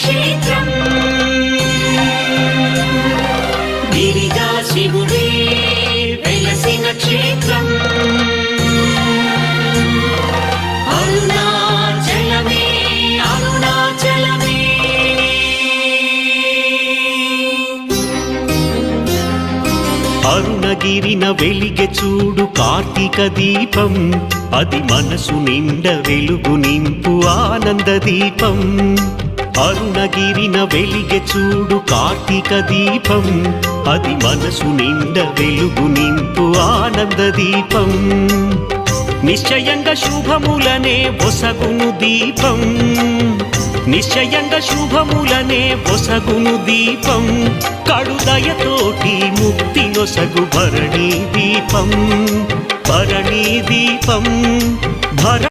క్షేత్రం గిరిజా శివుడే వెలసిన క్షేత్రం అరుణాచలమే అరుణాచలమే అరుణగిరిన వెలిగె చూడు కార్తీక దీపం అది మనసు నిండ వెలుగు నింపు ఆనంద దీపం అరుణగిరిన వెలిగె చూడు కార్తీక దీపం అది మనసు నిండ వెలుగు నింపు ఆనంద దీపం నిశ్చయంగా శుభములనే ఒసగును దీపం నిశ్చయంగా శుభములనే ఒసగును దీపం కడుదయతోటి ముక్తి నొసగు భరణీ దీపం భరణీ దీపం